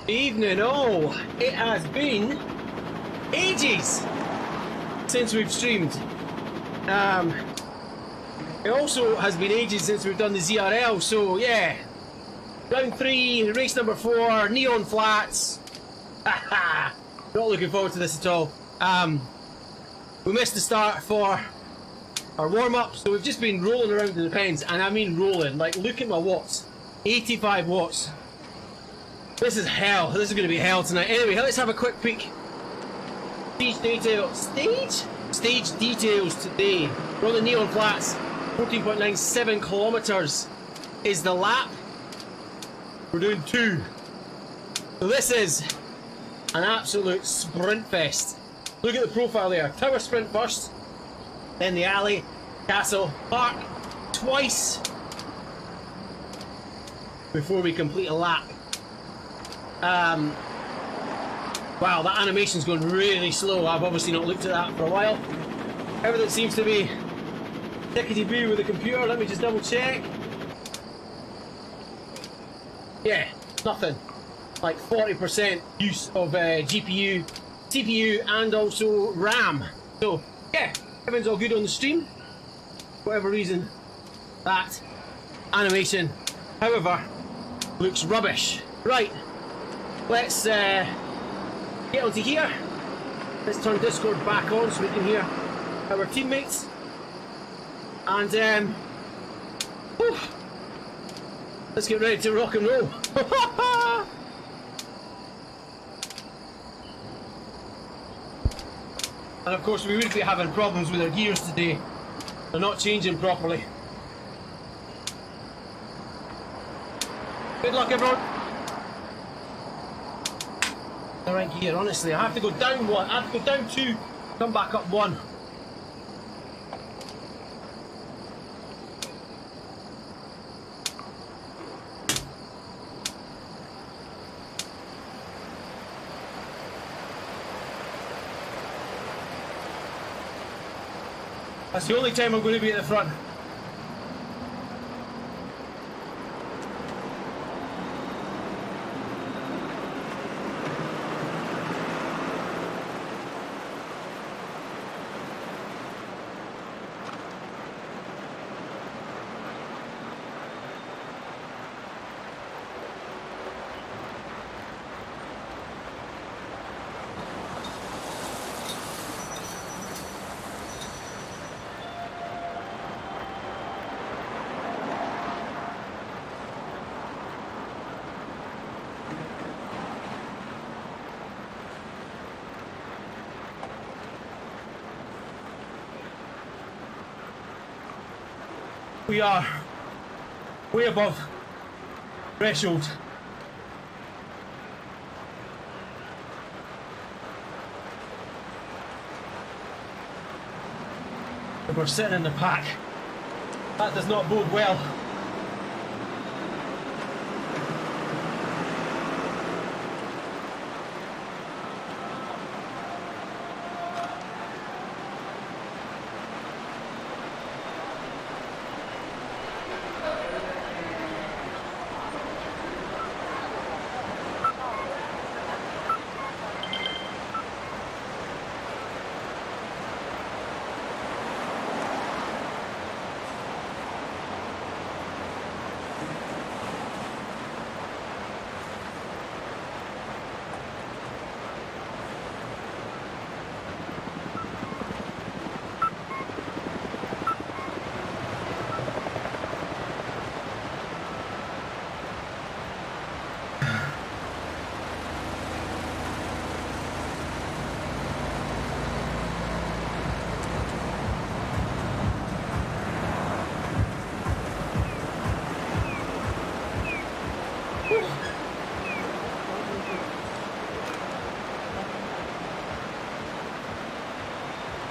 Evening all. It has been ages since we've streamed. It also has been ages since we've done the ZRL, so yeah. Round 3, race number 4, Neon Flats. Haha! Not looking forward to this at all. We missed the start for our warm-up, so we've just been rolling around in the pens, and I mean rolling. Like, look at my watts. 85 watts. This is hell. This is going to be hell tonight. Anyway, let's have a quick peek. Stage details today. We're on the Neon Flats. 14.97 kilometers is the lap. We're doing 2. So this is an absolute sprint fest. Look at the profile there. Tower sprint first, then the alley, castle, park twice before we complete a lap. Wow, that animation's going really slow. I've obviously not looked at that for a while. Everything seems to be tickety-boo with the computer. Let me just double check. Yeah, nothing. Like 40% use of GPU, CPU, and also RAM. So yeah, everything's all good on the stream. For whatever reason, that animation, however, looks rubbish. Right. Let's get onto here. Let's turn Discord back on so we can hear our teammates. And whew, let's get ready to rock and roll. And of course we would be having problems with our gears today. They're not changing properly. Good luck everyone. The right gear, honestly. I have to go down 1, I have to go down 2, come back up 1. That's the only time I'm going to be at the front. We are way above threshold. And we're sitting in the pack. That does not bode well.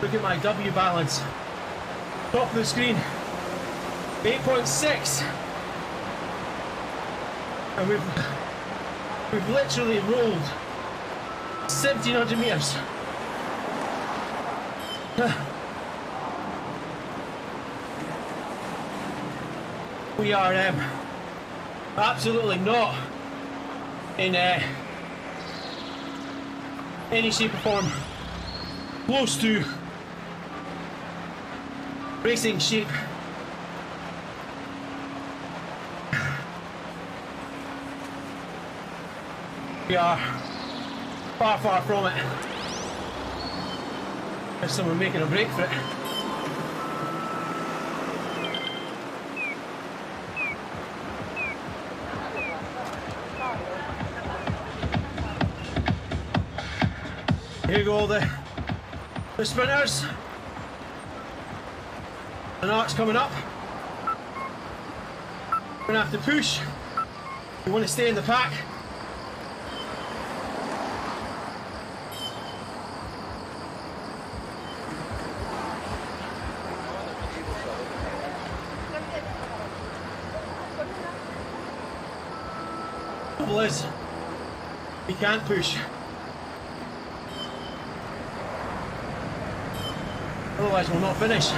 Look at my W balance. Top of the screen. 8.6. And we've literally rolled 1,700 meters. We are absolutely not in any shape or form close to racing shape. We are far, far from it. There's someone making a break for it. Here go the sprinters. An arc's coming up. We're gonna have to push. We want to stay in the pack. The trouble is, we can't push. Otherwise we'll not finish.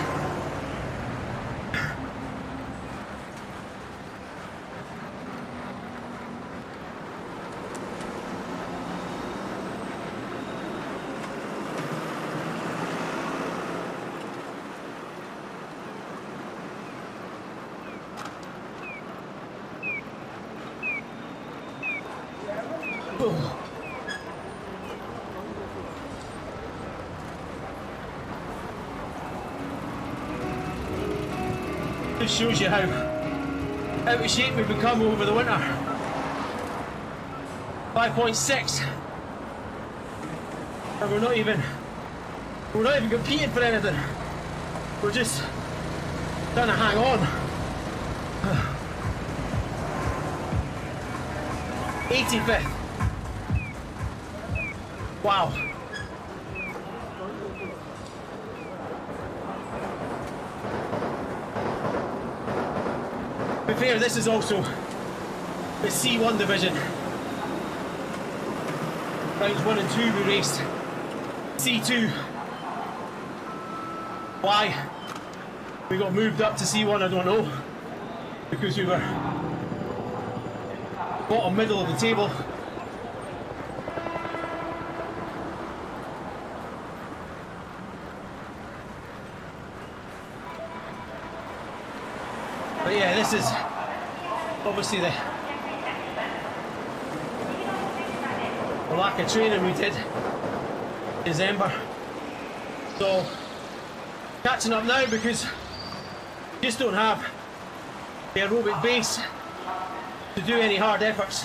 This shows you how out of shape we've become over the winter. 5.6, and we're not even competing for anything. We're just trying to hang on. 85th. Wow. To be fair, this is also the C1 division. Rounds 1 and 2 we raced C2. Why we got moved up to C1 I don't know. Because we were bottom middle of the table. But yeah, this is obviously the lack of training we did in December. So catching up now because we just don't have the aerobic base to do any hard efforts.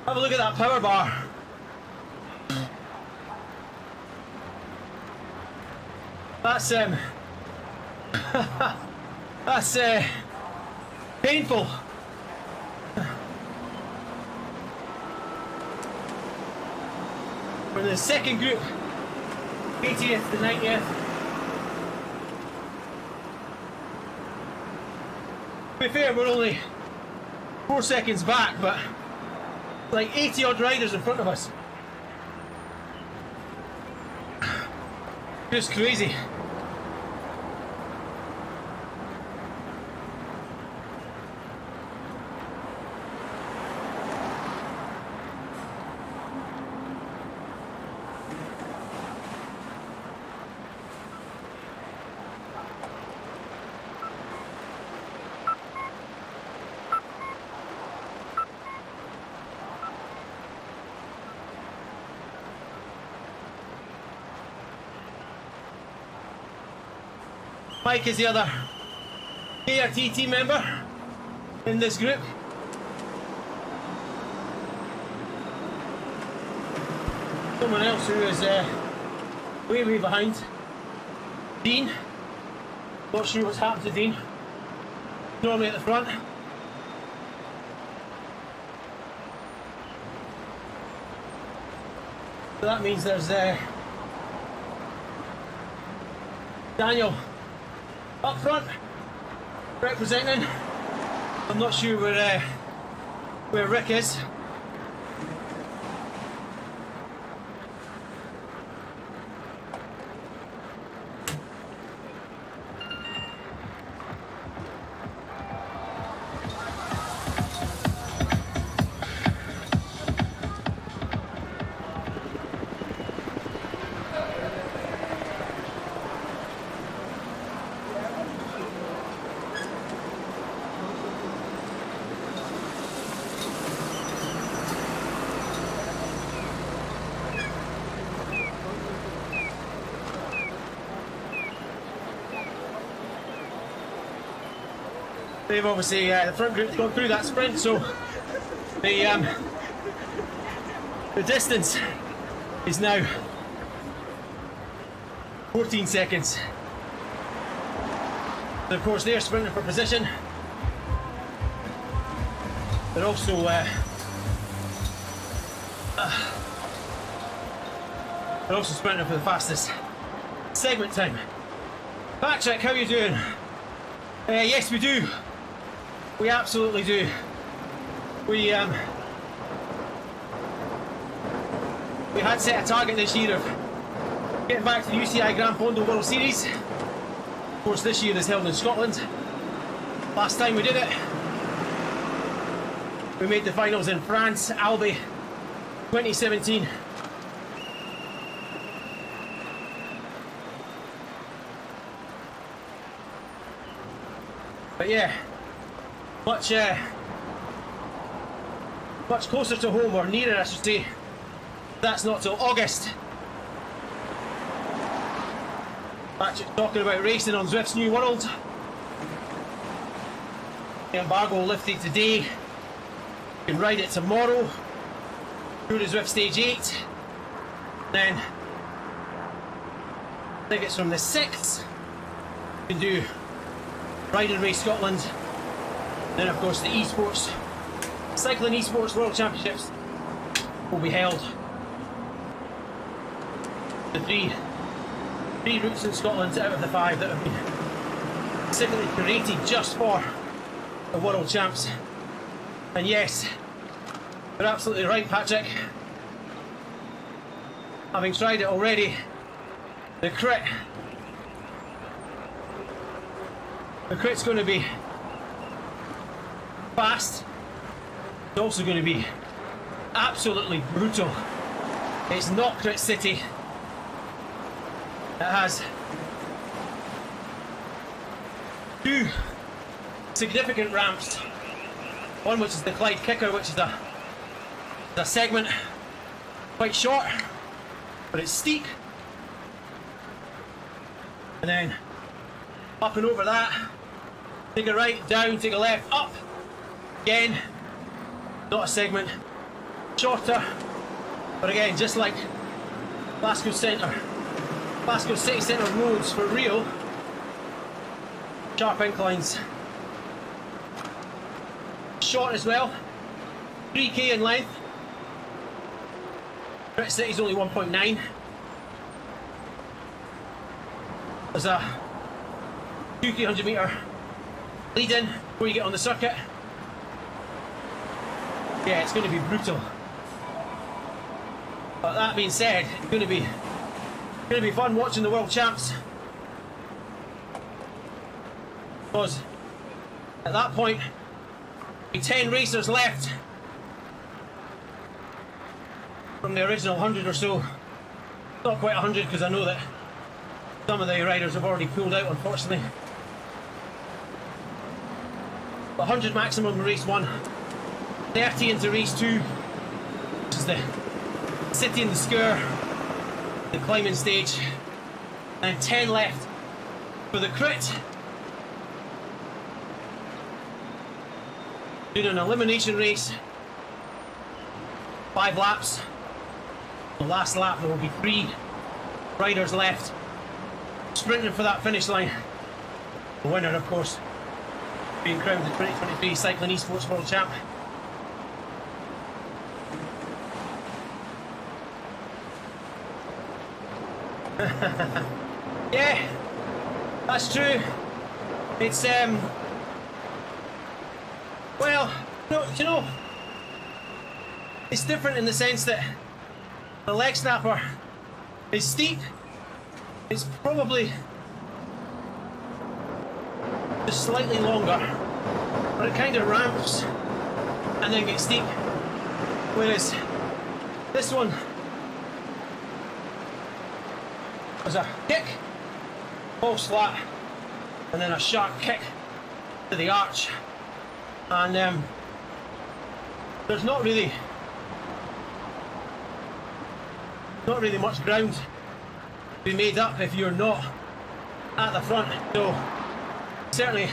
Have a look at that power bar. That's that's painful. We're in the second group, 80th to 90th. To be fair, we're only 4 seconds back, but like 80 odd riders in front of us. Just crazy. Mike is the other KRT team member in this group. someone else who is way behind. Dean. Not sure what's happened to Dean. Normally at the front. So that means there's Daniel up front representing. I'm not sure where Rick is. They've obviously, the front group's gone through that sprint, so the distance is now 14 seconds. And of course they're sprinting for position. They're also sprinting for the fastest segment time. Patrick, how are you doing? Yes, we do. We absolutely do. We had set a target this year of getting back to the UCI Gran Fondo World Series. Of course, this year is held in Scotland. Last time we did it, we made the finals in France, Albi, 2017. But yeah, much closer to home, or nearer I should say. That's not till August. Patrick talking about racing on Zwift's New World. The embargo lifted today. You can ride it tomorrow through to Zwift Stage 8. Then I think it's from the 6th. You can do Ride and Race Scotland. Then of course the esports, Cycling Esports World Championships will be held. The three routes in Scotland out of the 5 that have been specifically created just for the World Champs. And yes, you're absolutely right, Patrick. Having tried it already, the crit's going to be fast. It's also going to be absolutely brutal. It's not Crit City. It has 2 significant ramps. One which is the Clyde Kicker, which is a segment quite short, but it's steep. And then up and over that, take a right, down, take a left, up. Again, not a segment, shorter, but again, just like Glasgow City Centre roads for real, sharp inclines, short as well, 3k in length. Crit City's only 1.9. There's a 200-300 metre lead in before you get on the circuit. Yeah, it's going to be brutal. But that being said, it's going to be fun watching the World Champs, because at that point, 10 racers left from the original 100 or so. Not quite 100, because I know that some of the riders have already pulled out, unfortunately. But 100 maximum in race 1, 30 into race 2, which is the city and the Skur, the climbing stage, and 10 left for the crit. Doing an elimination race, 5 laps, The last lap there will be 3 riders left sprinting for that finish line. The winner, of course, being crowned the 2023 Cycling Esports World Champ. Yeah, that's true. It's well, no, you know, it's different in the sense that the leg snapper is steep. It's probably just slightly longer, but it kind of ramps and then gets steep. Whereas this one was a kick, false flat, and then a sharp kick to the arch. And there's not really much ground to be made up if you're not at the front. So certainly,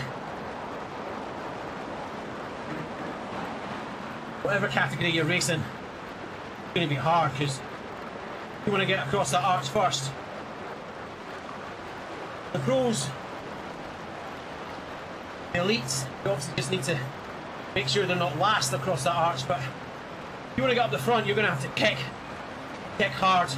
whatever category you're racing, it's going to be hard because you want to get across that arch first. The pros, the elites, you obviously just need to make sure they're not last across that arch, but if you want to get up the front, you're going to have to kick hard.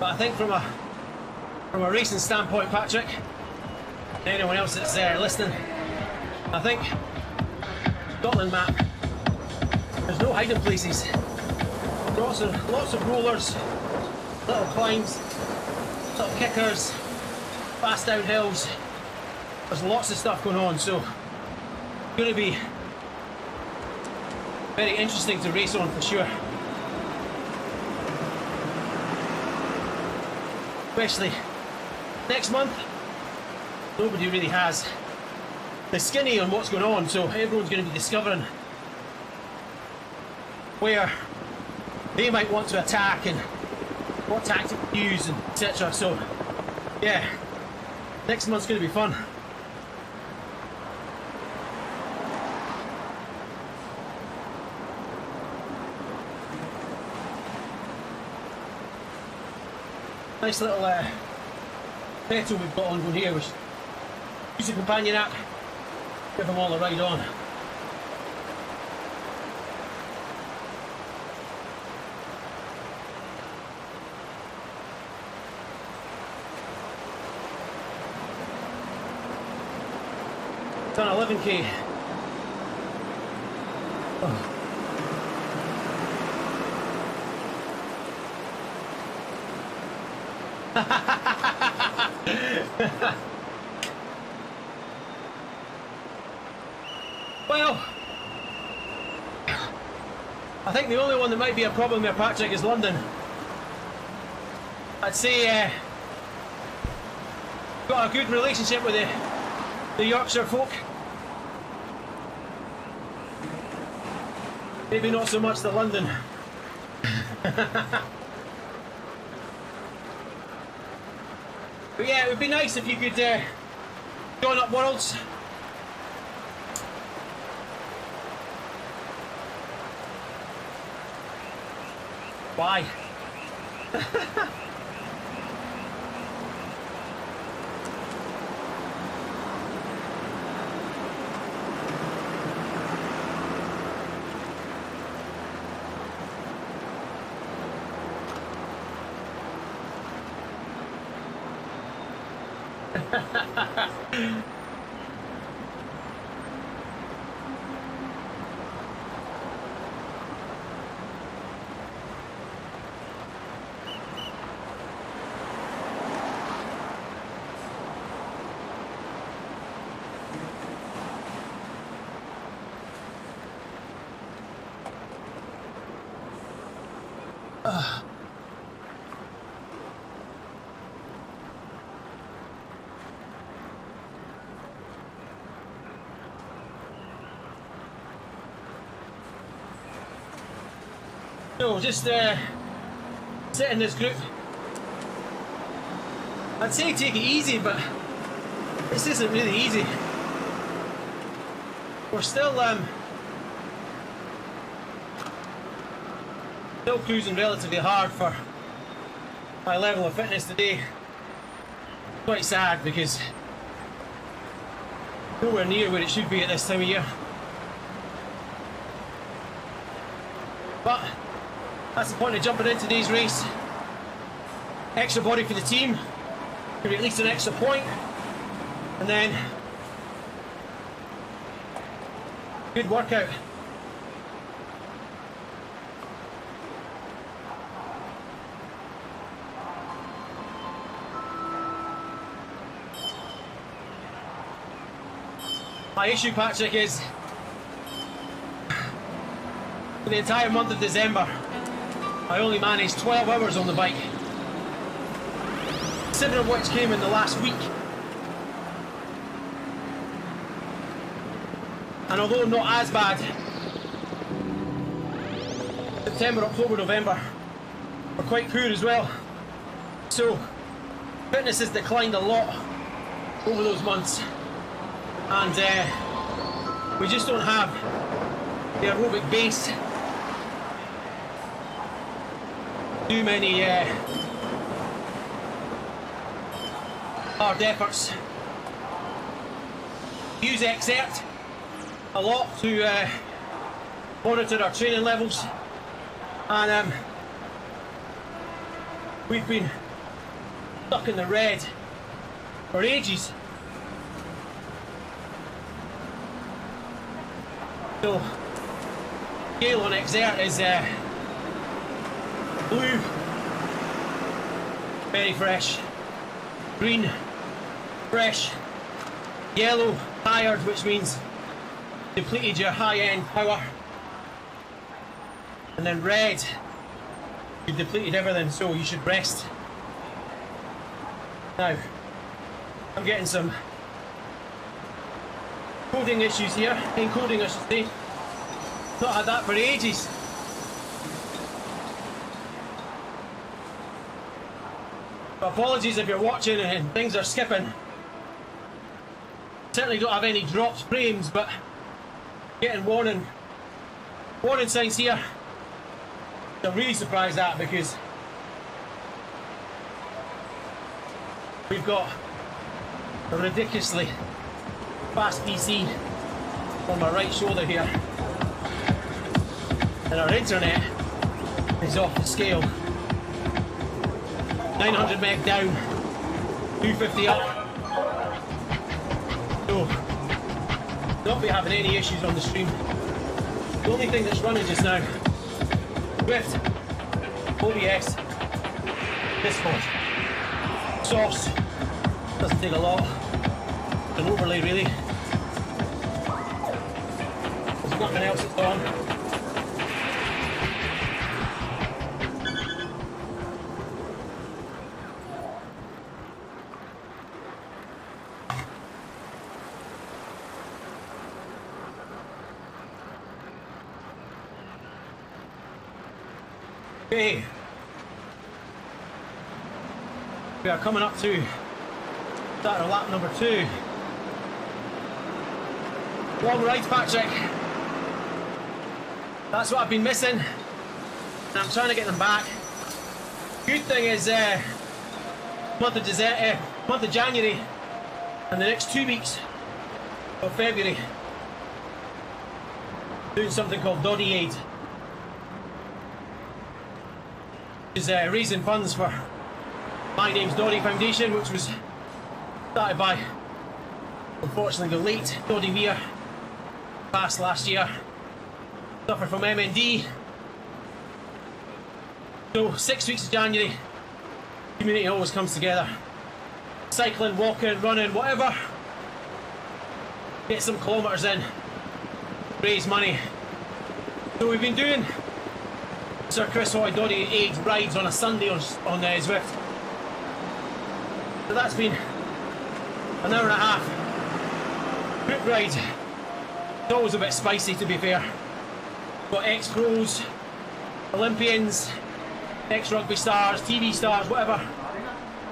But I think from a racing standpoint, Patrick, and anyone else that's listening, I think Scotland map, there's no hiding places. Lots of rollers, little climbs, little kickers, fast downhills. There's lots of stuff going on, so it's going to be very interesting to race on for sure. Especially next month, nobody really has the skinny on what's going on, so everyone's going to be discovering where they might want to attack and what tactic to use, and etc. So yeah, next month's going to be fun. Nice little pedal we've got on going here, which use the companion app, give them all a ride on. Done 11k. Oh. Well, I think the only one that might be a problem there, Patrick, is London. I'd say got a good relationship with the Yorkshire folk. Maybe not so much the London. But yeah, it would be nice if you could join up Worlds. Why? So just sit in this group. I'd say take it easy, but this isn't really easy. We're still cruising relatively hard for my level of fitness today. Quite sad because nowhere near where it should be at this time of year. But that's the point of jumping into today's race. Extra body for the team, maybe at least an extra point, and then good workout. My issue, Patrick, is for the entire month of December, I only managed 12 hours on the bike, 7 of which came in the last week. And although not as bad, September, October, November were quite poor as well. So fitness has declined a lot over those months, and we just don't have the aerobic base to do many hard efforts. Use Exert a lot to monitor our training levels, and we've been stuck in the red for ages. So scale on Exert is blue, very fresh, green, fresh, yellow, tired, which means depleted your high-end power, and then red, you've depleted everything, so you should rest. Now, I'm getting some coding issues here, encoding I should say. Not had that for ages. But apologies if you're watching and things are skipping. Certainly don't have any dropped frames, but getting warning signs here. I'm really surprised at, because we've got a ridiculously fast PC on my right shoulder here, and our internet is off the scale. 900 meg down, 250 up. So, not be having any issues on the stream. The only thing that's running just now, Zwift, OBS, Discord, Source, doesn't take a lot, an overlay really. There's nothing else that's on. Okay, we are coming up to starting lap number 2. Long rides, Patrick. That's what I've been missing, and I'm trying to get them back. Good thing is, month of January and the next 2 weeks of February, doing something called Doddy Aid. Is raising funds for My Name's Doddy Foundation, which was started by, unfortunately, the late Doddy Weir, passed last year, suffered from MND. So 6 weeks of January, community always comes together, cycling, walking, running, whatever, get some kilometres in, raise money. So we've been doing Sir Chris Hoy-Doddy age rides on a Sunday on Zwift. So that's been an hour and a half group ride. It's always a bit spicy, to be fair. Got ex-pros, Olympians, ex-rugby stars, TV stars, whatever.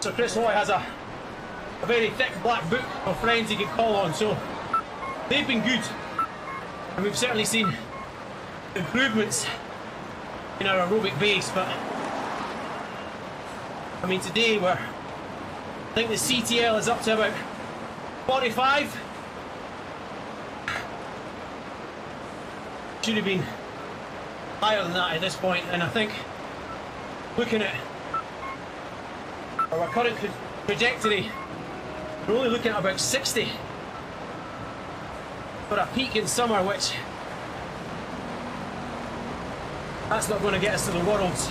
Sir Chris Hoy has a very thick black book of friends he can call on, so they've been good. And we've certainly seen improvements in our aerobic base, but I mean today I think the CTL is up to about 45. Should have been higher than that at this point, and I think looking at our current trajectory, we're only looking at about 60 for a peak in summer, which that's not going to get us to the Worlds.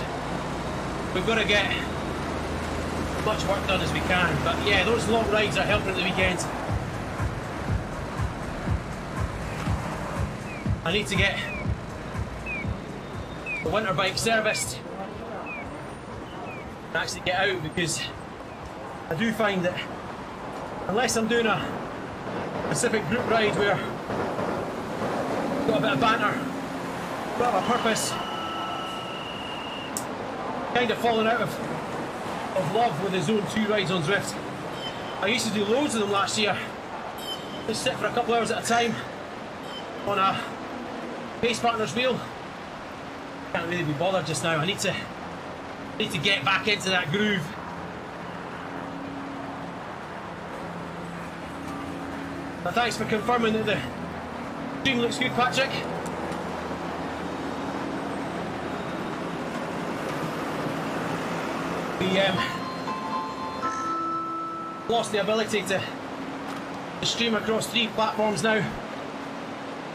We've got to get as much work done as we can, but yeah, those long rides are helping at the weekends. I need to get the winter bike serviced and actually get out, because I do find that unless I'm doing a specific group ride where I've got a bit of banter, got a purpose, kind of falling out of love with the Zone 2 rides on Zwift. I used to do loads of them last year. Just sit for a couple hours at a time on a pace partner's wheel. Can't really be bothered just now. I need to get back into that groove. But thanks for confirming that the stream looks good, Patrick. We lost the ability to stream across 3 platforms now.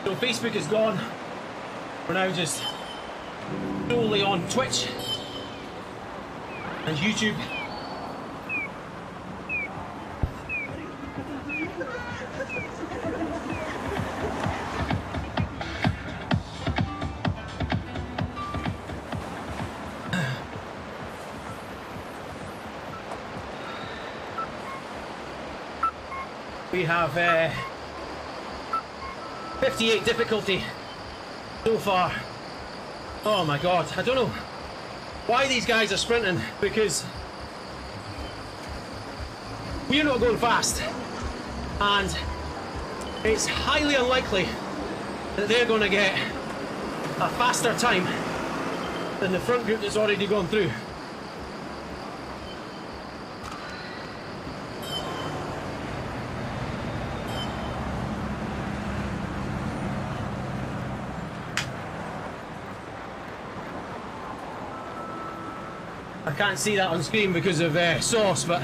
So Facebook is gone. We're now just solely on Twitch and YouTube. We have 58 difficulty so far. Oh my god, I don't know why these guys are sprinting, because we're not going fast, and it's highly unlikely that they're going to get a faster time than the front group that's already gone through. I can't see that on screen because of sauce, but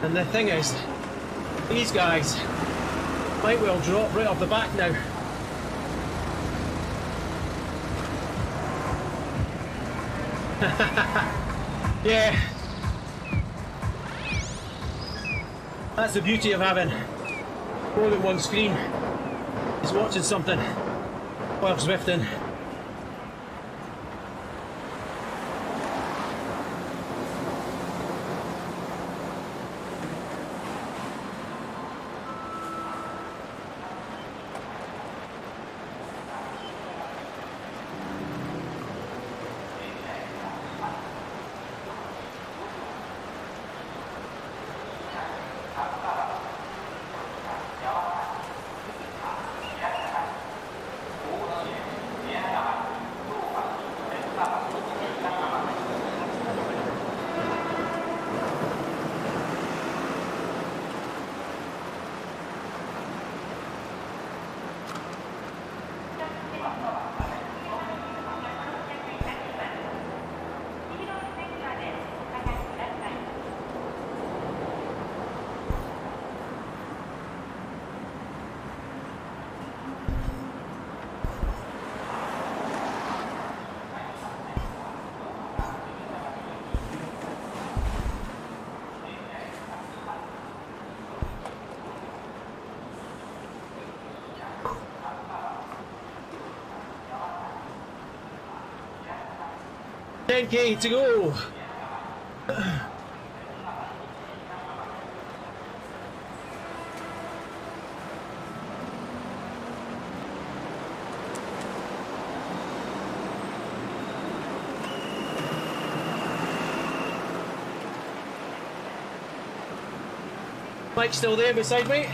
and the thing is, these guys might well drop right off the back now. Yeah, that's the beauty of having more than one screen, is watching something while Zwifting. 10k to go. Mike's still there beside me.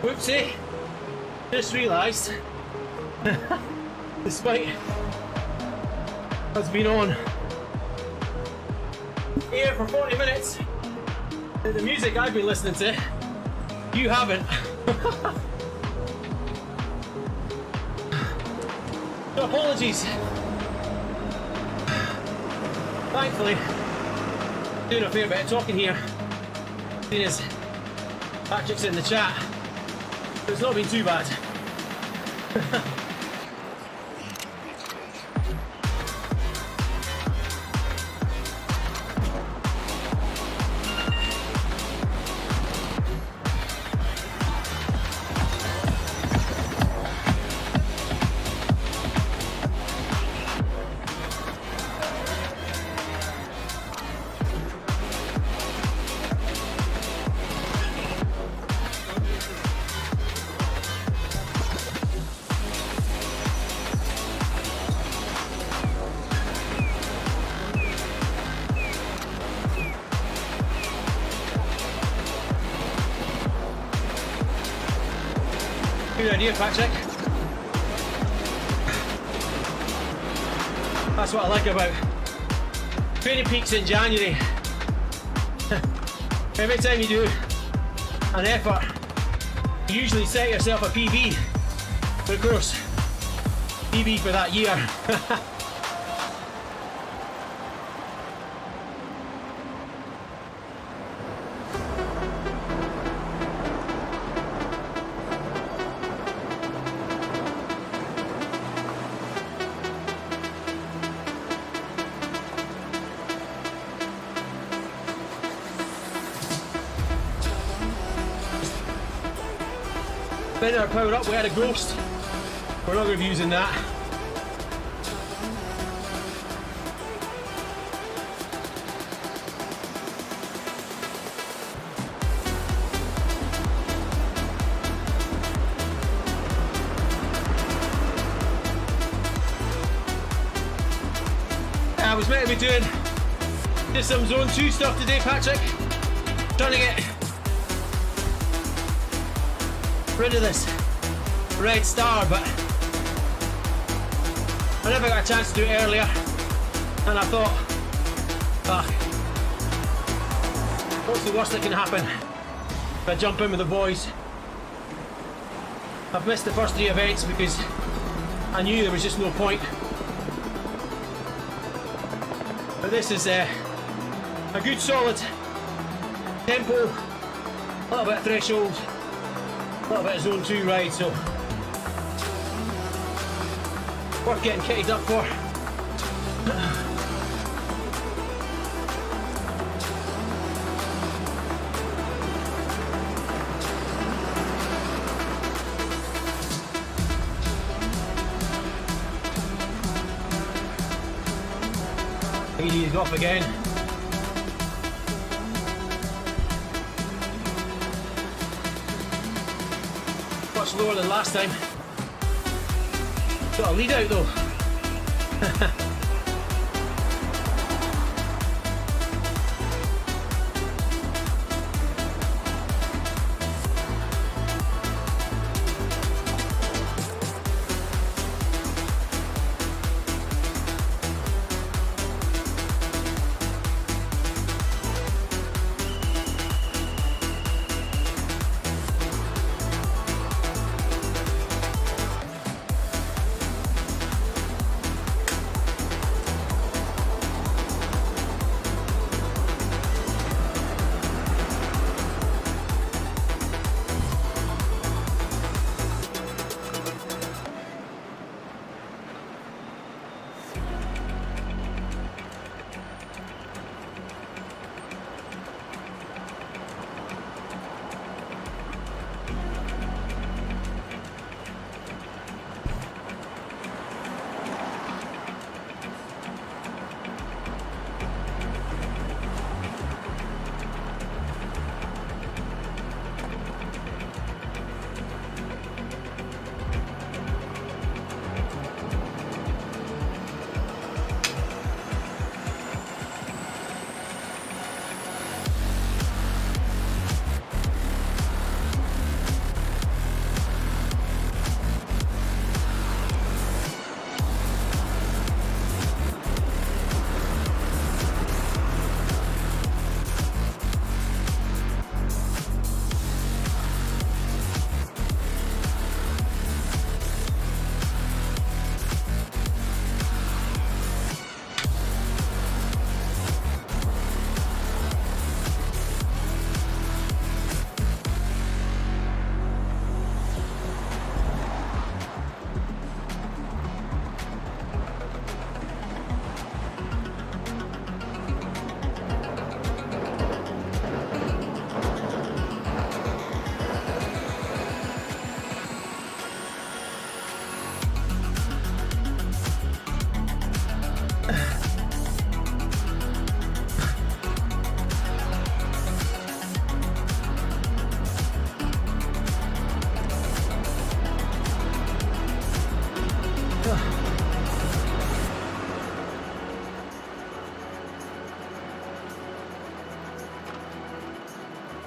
Whoopsie, just realised, despite us being on here for 40 minutes, the music I've been listening to, you haven't. So apologies. Thankfully, doing a fair bit of talking here, seeing as Patrick's in the chat. It's not been too bad. Good idea, Patrick. That's what I like about training peaks in January. Every time you do an effort, you usually set yourself a PB. But of course, PB for that year. Spinning our power up, we had a ghost. We're not going to be using that. I was meant to be doing just some zone 2 stuff today, Patrick. Trying to get rid of this red star, but I never got a chance to do it earlier, and I thought, what's the worst that can happen if I jump in with the boys? I've missed the first 3 events because I knew there was just no point, but this is a good solid tempo, a little bit of threshold, a little bit of zone 2 ride, so worth getting kitted up for. off again. Much lower than last time. Got a lead out though.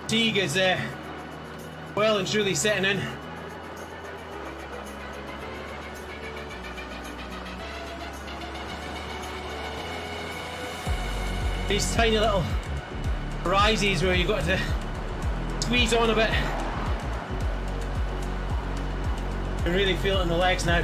Fatigue is well and truly setting in. These tiny little rises where you've got to squeeze on a bit. You can really feel it in the legs now.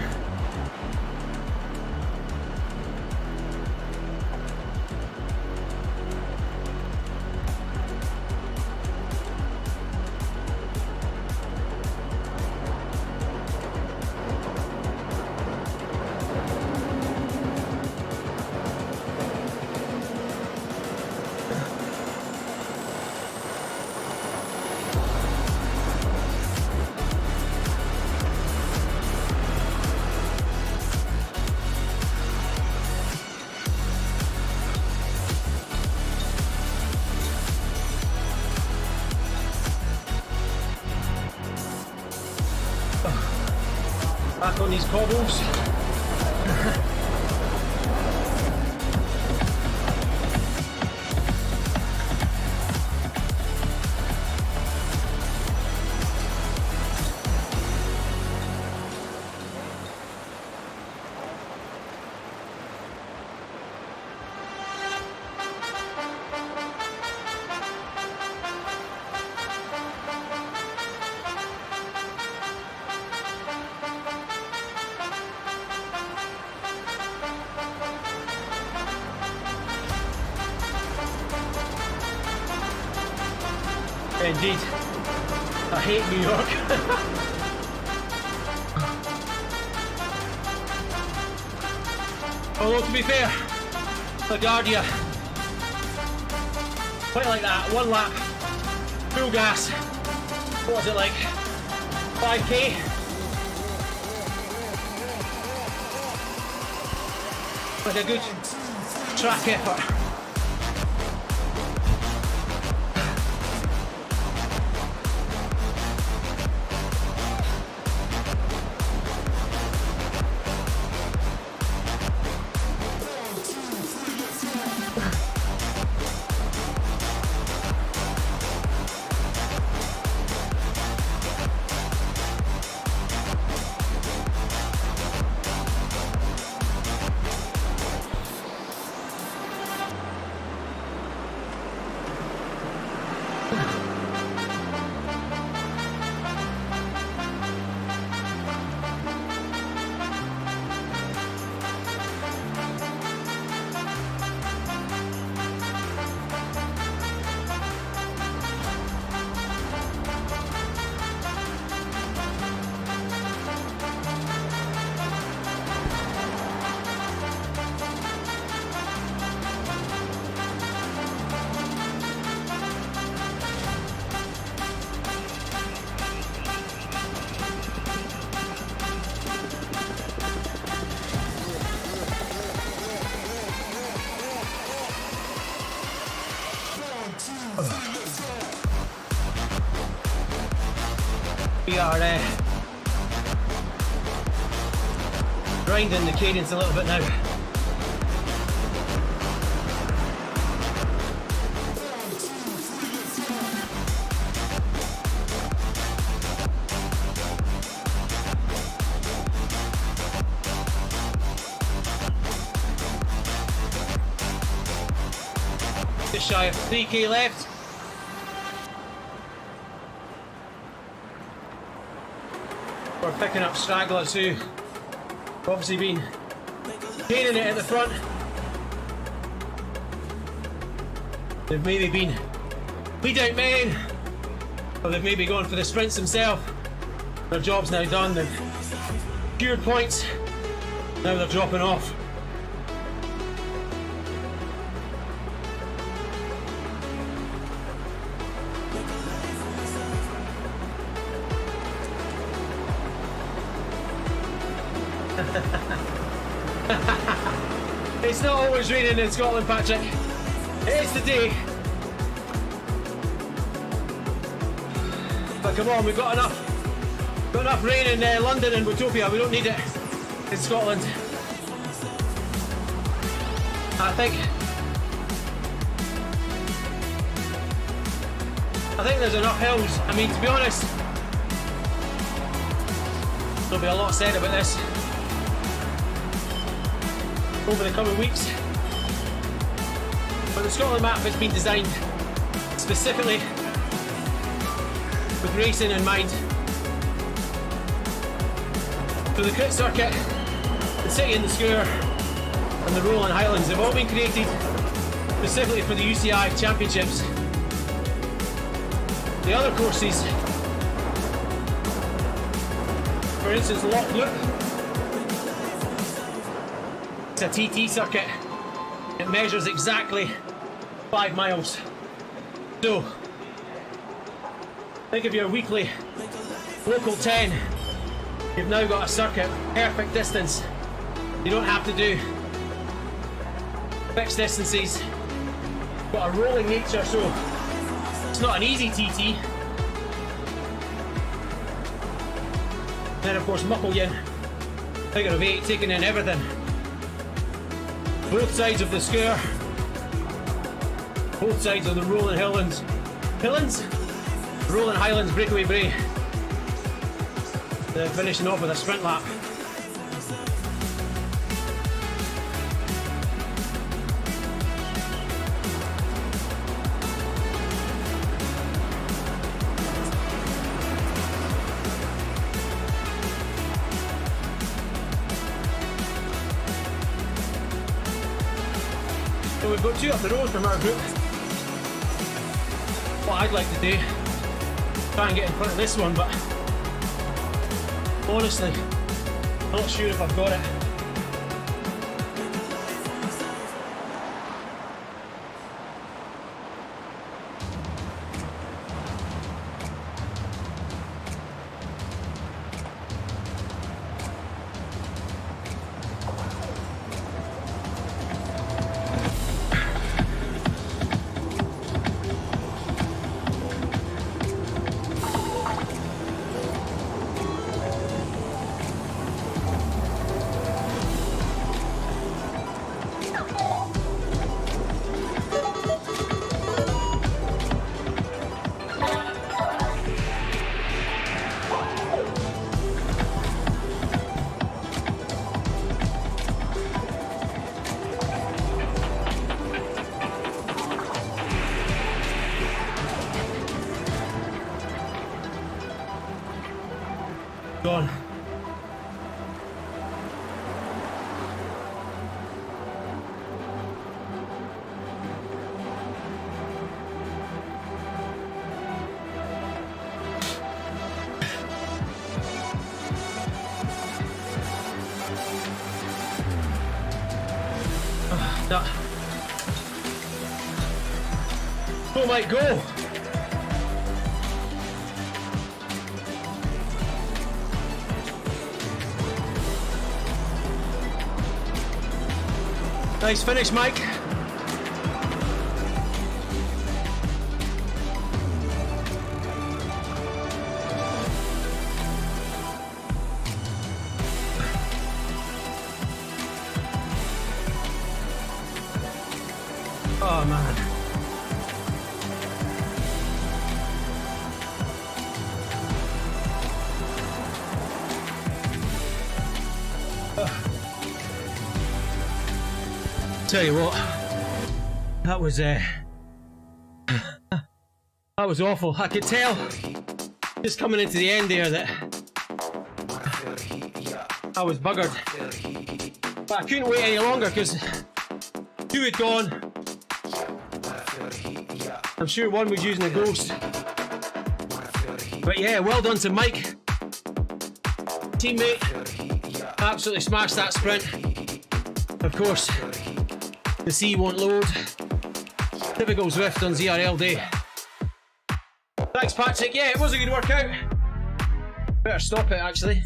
Back on these cobbles. Indeed. I hate New York. Although to be fair, LaGuardia, quite like that, one lap, full gas. What was it like? 5k? Like a good track effort. We are grinding the cadence a little bit now. Just shy of 3k left. We're picking up stragglers who obviously been gaining it at the front. They've maybe been lead out men, or they've maybe gone for the sprints themselves. Their job's now done, they've secured points, now they're dropping off. It's not always raining in Scotland, Patrick. It is today. But come on, we've got enough rain in London and Utopia. We don't need it in Scotland. I think there's enough hills. I mean, to be honest, there'll be a lot said about this over the coming weeks. But the Scotland map has been designed specifically with racing in mind. So the crit circuit, the city and the square, and the rolling highlands have all been created specifically for the UCI championships. The other courses, for instance Loch Loop, it's a TT circuit. It measures exactly 5 miles. So think of your weekly local 10. You've now got a circuit, perfect distance. You don't have to do fixed distances. Got a rolling nature, so it's not an easy TT. Then of course Muckleyin, figure of 8, taking in everything. Both sides of the square, both sides of the rolling highlands, rolling highlands breakaway bray. Then finishing off with a sprint lap. So we've got 2 up the road from our group. What I'd like to do, try and get in front of this one, but honestly, I'm not sure if I've got it. Gone. That oh my god. Nice finish, Mike. man. Tell you what, that was awful. I could tell just coming into the end there that I was buggered, but I couldn't wait any longer because two had gone. I'm sure one was using a ghost, but yeah, well done to Mike, teammate. Absolutely smashed that sprint. Of course, the C won't load. Typical Zwift on ZRL day. Thanks, Patrick. Yeah, it was a good workout. Better stop it, actually.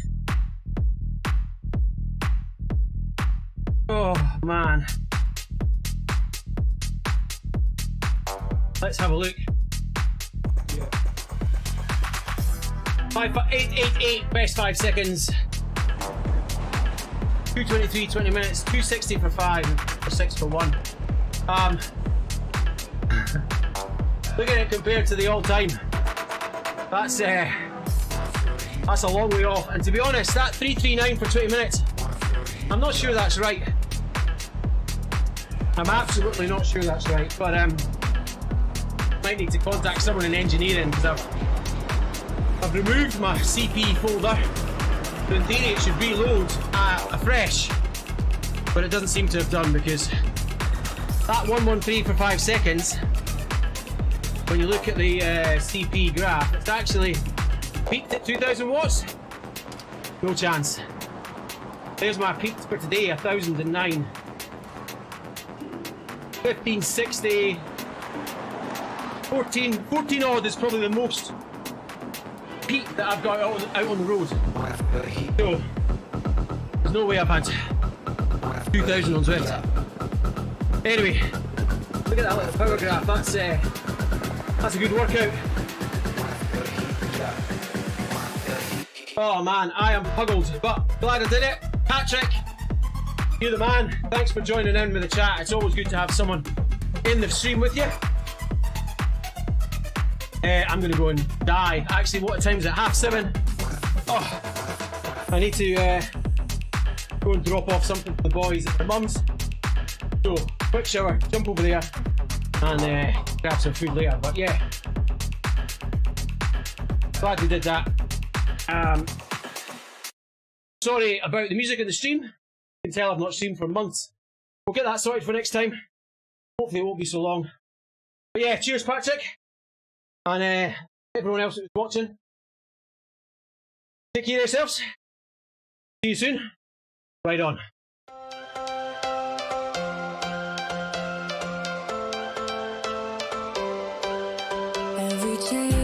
Oh, man. Let's have a look. 888, best 5 seconds. 2:23, 20 minutes, 2:60 for 5, or 6 for 1. Look at it compared to the all-time. That's a long way off. And to be honest, that 3:39 for 20 minutes, I'm not sure that's right. I'm absolutely not sure that's right. But might need to contact someone in engineering because I've removed my CP folder. So in theory it should reload afresh, but it doesn't seem to have done because that 113 for 5 seconds, when you look at the CP graph, it's actually peaked at 2000 watts. No chance. There's my peaks for today, 1009. 1560. 14 odd is probably the most peak that I've got out on the road. So, there's no way I've had 2000 on Zwift. Anyway, look at that little power graph. That's a good workout. Oh man, I am puggled, but glad I did it. Patrick, you're the man. Thanks for joining in with the chat. It's always good to have someone in the stream with you. I'm going to go and die. Actually, what time is it? 7:30. Oh, I need to go and drop off something for the boys at their mum's. So, quick shower, jump over there, and grab some food later. But yeah, glad we did that. Sorry about the music in the stream. You can tell I've not streamed for months. We'll get that sorted for next time. Hopefully it won't be so long. But yeah, cheers Patrick. And everyone else who's watching. Take care of yourselves. See you soon. Right on. Every change